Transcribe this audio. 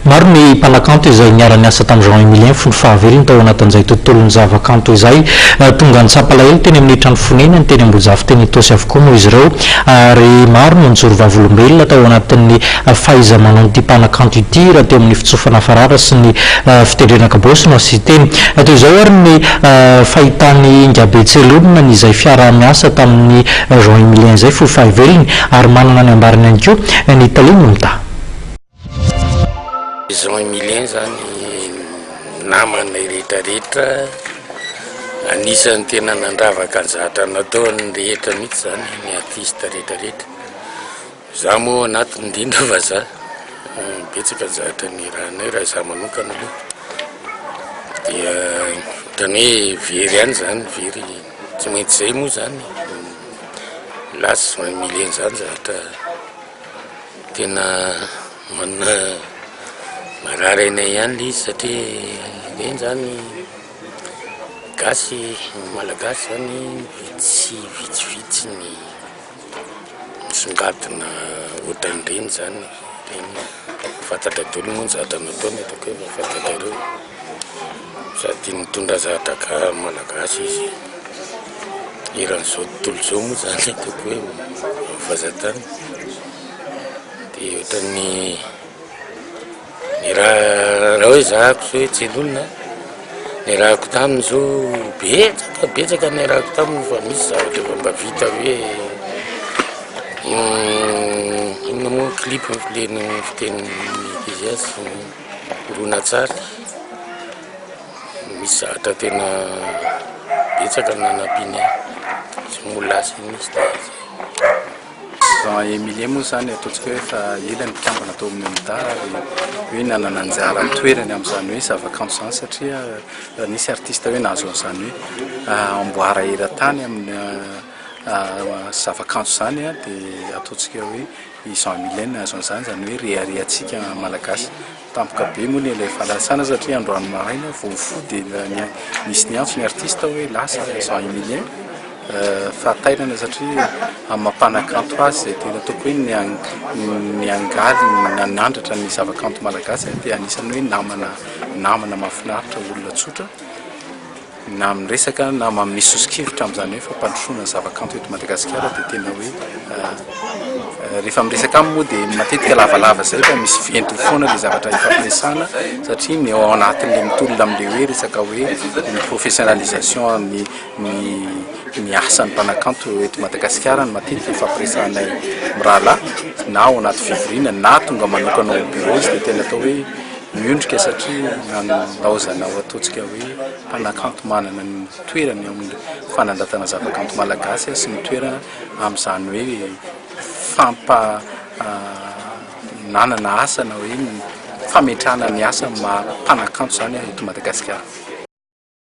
maro ny mpanakanto izay niara-ny asa tamin'ny Jean Emilien fony fahavelony tao anatin'izay tontolon'ny zavakanto izay tonga ny tsapalahelo teny amin'ny trano fonenany teny Ambojafy teny Itosy avokoa moa izy ireo ary maro no nijoro vavolombelona tao anatin'ny fahaiza-manao ity mpanakanto ity raha teo amin'ny fitsofana farara sy ny fitendrena kabosy no asy teny toy izao ary ny fahitany Ngabetselonina ny izay fiara-miasa tamin'ny Jean Emilien izay fony fahavelony ary manana ny ambariny ihany koa ny Talino mita Jean Emilien zany namana rehetrarehetra anisany tena nandravaka anjatra nataony rehetra mihitsy zany ny artiste rehetrarehetra za moa anatiny indrindra fa za betsaka anjatra ny raha za manokana aloha dia ohatrany hoe very ihany zany very tsy maintsy zay moa zany lasy Jean Emilien zany zatra tena manana marary anay ihany le izy satria reny zany gasy malagasy zany vitsivitsy ny misongadina ohatran'ireny zany reny fantatra daholo moa ny zavatra nataony ataoko hoe fantatrareo sady nitondra zavatra malagasy izy eran'izao tontolo zao moa zany ataoko hoe fazatany dia ohatran'ny ny raha hoe zahako zao hoe tselolona ny rahako taminy zao betsaka ny rahako taminy fa misy zavatra efa mba vita hoe inona moa clip fileny fiteny izy horonatsary misy zavatra tena betsaka nanampiany sy molasy misy Jean Emilien moa zany ataontsika hoe fa ela ny mpikambana tao amin'ny mitara hoe nanana anjara toerany amin'izany hoe zavakanto zany satria nisy artiste hoe nahazo an'izany hoe amboara eran-tany amin'ny zavakanto zany dia ataontsika hoe Jean Emilien nahazo an'izany zany hoe reharehantsika malagasy tampoka be moa ilay fahalasana satria androany maraina voafo dia nisy ny antso ny artiste hoe lasa Jean Emilien fahatairana satria mampanakanto azy zay tena ataoko hoe ny angaly nanandratra ny zavakanto malagasy dia anisany hoe namana mahafinaritra olona tsotra na amin'ny resaka na misosokevitra amin'izany hoe fampandrosoana zavakanto eto Madagasikara dia tena hoe rehefa miresaka aminy moa dia matetika lavalava zay fa misy venty foana le zavatra ifampiresana satria ny ao anatin'le mitolona amin'le hoe resaka hoe ny professionnalisation ny asan'ny mpanakanto eto Madagasikara ny matetika ifampiresanay mirahalahy na ao anaty fivoriana na tonga manokana ao bureau izy dia tena atao hoe miondrika satria nalaozana ao ataontsika hoe mpanakanto manana ny toerany amin'ny fanandatana zavakanto malagasy sy ny toerana amin'izany hoe nanana asa na hoe fametrahana ny asa mpanakanto zany eto Madagasikara.